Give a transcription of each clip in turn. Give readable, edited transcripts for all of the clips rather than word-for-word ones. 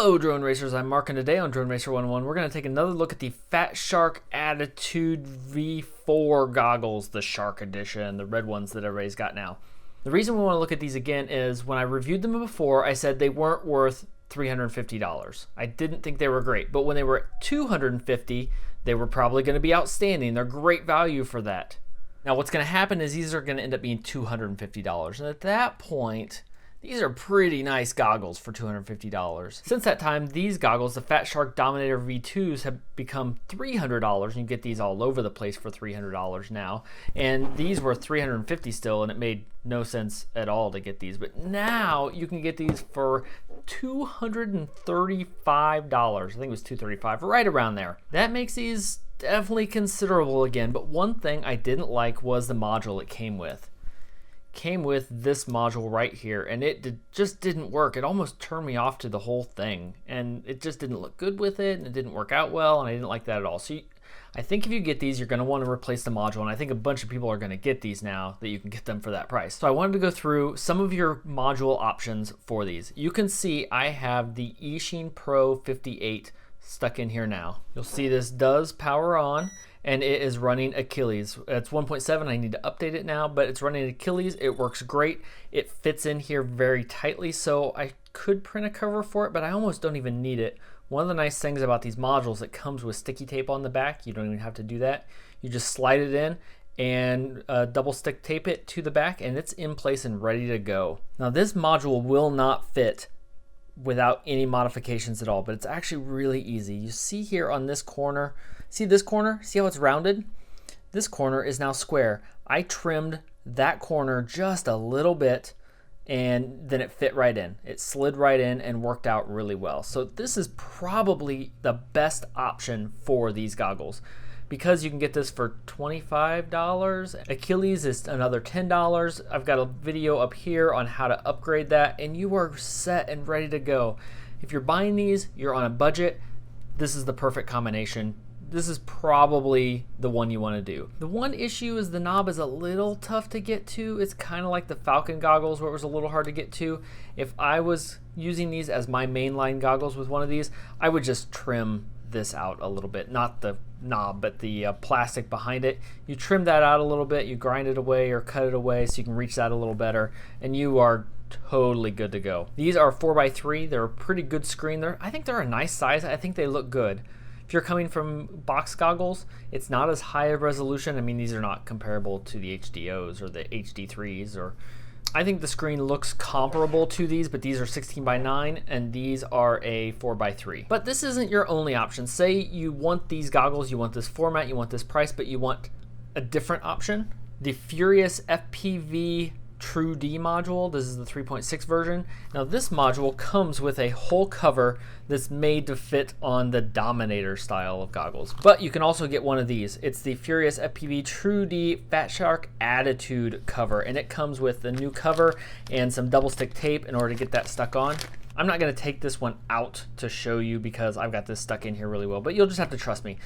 Hello Drone Racers, I'm Mark, and today on Drone Racer 101 we're going to take another look at the FatShark Attitude V4 goggles, the Shark Edition, the red ones that everybody's got now. The reason we want to look at these again is when I reviewed them before, I said they weren't worth $350. I didn't think they were great, but when they were at $250, they were probably going to be outstanding. They're great value for that. Now what's going to happen is these are going to end up being $250, and at that point, these are pretty nice goggles for $250. Since that time, these goggles, the FatShark Dominator V2s, have become $300, and you get these all over the place for $300 now. And these were $350 still, and it made no sense at all to get these. But now you can get these for $235. I think it was $235, right around there. That makes these definitely considerable again. But one thing I didn't like was the module it came with. Came with this module right here, and it just didn't work. It almost turned me off to the whole thing, and it just didn't look good with it, and it didn't work out well, and I didn't like that at all. So I think if you get these, you're going to want to replace the module, and I think a bunch of people are going to get these now that you can get them for that price. So I wanted to go through some of your module options for these. You can see I have the Eachine Pro 58 stuck in here now. You'll see this does power on, and it is running Achilles. It's 1.7, I need to update it now, but it's running Achilles. It works great. It fits in here very tightly, so I could print a cover for it, but I almost don't even need it. One of the nice things about these modules, it comes with sticky tape on the back. You don't even have to do that. You just slide it in and double stick tape it to the back, and it's in place and ready to go. Now this module will not fit without any modifications at all, but it's actually really easy. You see here on this corner, see this corner? See how it's rounded? This corner is now square. I trimmed that corner just a little bit, and then it fit right in. It slid right in and worked out really well. So this is probably the best option for these goggles, because you can get this for $25. Achilles is another $10. I've got a video up here on how to upgrade that, and you are set and ready to go. If you're buying these, you're on a budget, this is the perfect combination. This is probably the one you want to do. The one issue is the knob is a little tough to get to. It's kind of like the Falcon goggles where it was a little hard to get to. If I was using these as my mainline goggles with one of these, I would just trim this out a little bit, not the knob, but the plastic behind it. You trim that out a little bit, you grind it away or cut it away so you can reach that a little better, and you are totally good to go. These are 4x3. They're a pretty good screen. I think they're a nice size. I think they look good. If you're coming from box goggles, it's not as high a resolution. I mean, these are not comparable to the HDOs or the HD3s, or I think the screen looks comparable to these, but these are 16:9 and these are a 4x3. But this isn't your only option. Say you want these goggles, you want this format, you want this price, but you want a different option. The Furious FPV Trudie module, this is the 3.6 version. Now this module comes with a whole cover that's made to fit on the Dominator style of goggles. But you can also get one of these. It's the Furious FPV Trudie FatShark Attitude cover, and it comes with the new cover and some double stick tape in order to get that stuck on. I'm not going to take this one out to show you because I've got this stuck in here really well, but you'll just have to trust me.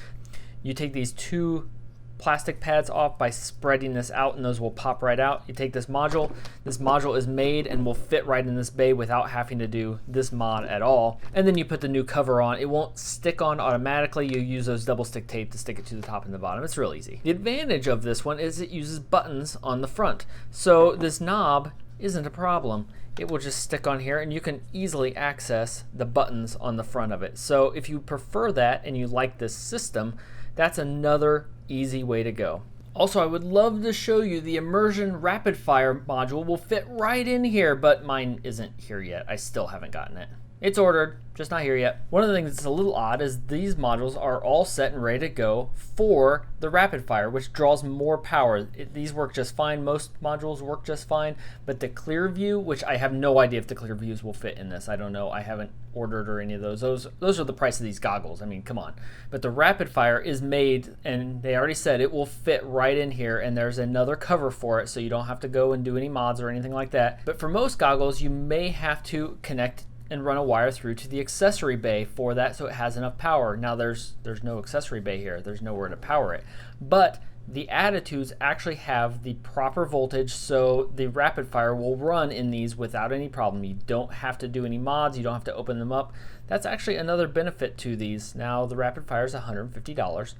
You take these two plastic pads off by spreading this out, and those will pop right out. You take this module is made and will fit right in this bay without having to do this mod at all, and then you put the new cover on. It won't stick on automatically. You use those double stick tape to stick it to the top and the bottom. It's real easy. The advantage of this one is it uses buttons on the front, so this knob isn't a problem. It will just stick on here and you can easily access the buttons on the front of it. So if you prefer that and you like this system, that's another easy way to go. Also, I would love to show you the Immersion RapidFire module. Will fit right in here, but mine isn't here yet. I still haven't gotten it. It's ordered, just not here yet. One of the things that's a little odd is these modules are all set and ready to go for the RapidFire, which draws more power. These work just fine. Most modules work just fine, but the Clearview, which I have no idea if the Clearviews will fit in this. I don't know. I haven't ordered or any of those. Those are the price of these goggles. I mean, come on. But the RapidFire is made, and they already said it will fit right in here, and there's another cover for it, so you don't have to go and do any mods or anything like that. But for most goggles, you may have to connect and run a wire through to the accessory bay for that so it has enough power. Now there's no accessory bay here. There's nowhere to power it. But The Attitudes actually have the proper voltage, so the RapidFire will run in these without any problem. You don't have to do any mods, you don't have to open them up. That's actually another benefit to these. Now the RapidFire is $150.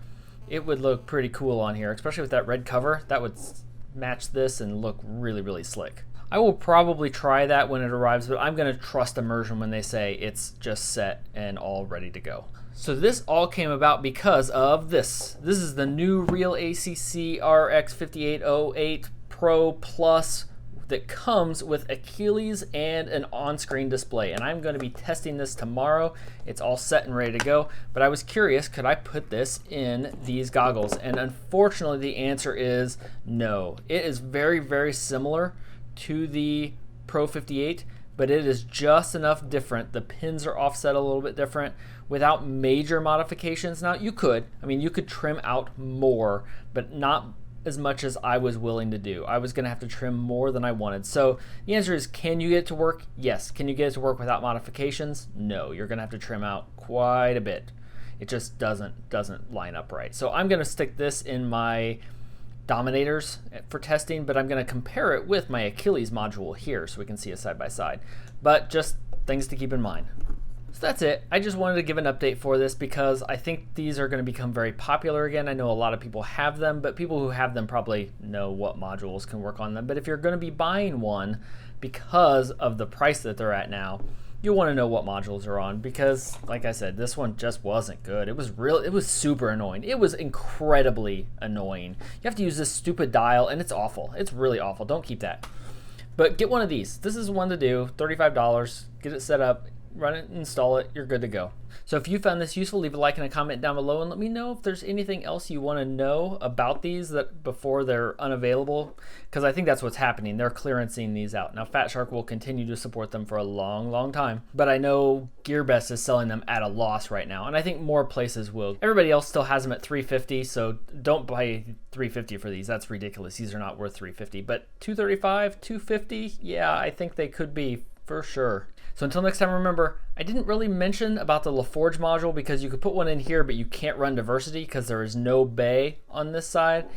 It would look pretty cool on here, especially with that red cover. That would match this and look really, really slick. I will probably try that when it arrives, but I'm going to trust Immersion when they say it's just set and all ready to go. So this all came about because of this. This is the new RealAcc RX5808 Pro Plus that comes with Achilles and an on-screen display. And I'm going to be testing this tomorrow. It's all set and ready to go. But I was curious, could I put this in these goggles? And unfortunately, the answer is no. It is very, very similar to the Pro 58, but it is just enough different. The pins are offset a little bit different without major modifications. Now you could trim out more, but not as much as I was willing to do. I was gonna have to trim more than I wanted. So the answer is, can you get it to work? Yes. Can you get it to work without modifications? No, you're gonna have to trim out quite a bit. It just doesn't line up right. So I'm gonna stick this in my Dominators for testing, but I'm going to compare it with my Achilles module here so we can see it side by side. But just things to keep in mind. So that's it. I just wanted to give an update for this because I think these are going to become very popular again. I know a lot of people have them, but people who have them probably know what modules can work on them. But if you're going to be buying one because of the price that they're at now, you want to know what modules are on, because like I said, this one just wasn't good. It was super annoying. It was incredibly annoying. You have to use this stupid dial and it's awful. It's really awful. Don't keep that. But get one of these. This is one to do, $35. Get it set up, run it, install it, you're good to go. So if you found this useful, leave a like and a comment down below and let me know if there's anything else you want to know about these that before they're unavailable, because I think that's what's happening. They're clearancing these out. Now FatShark will continue to support them for a long, long time, but I know GearBest is selling them at a loss right now, and I think more places will. Everybody else still has them at $350, so don't buy $350 for these. That's ridiculous. These are not worth $350, but $235, $250, yeah, I think they could be for sure. So until next time, remember, I didn't really mention about the LaForge module because you could put one in here, but you can't run diversity because there is no bay on this side.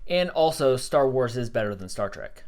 And also, Star Wars is better than Star Trek.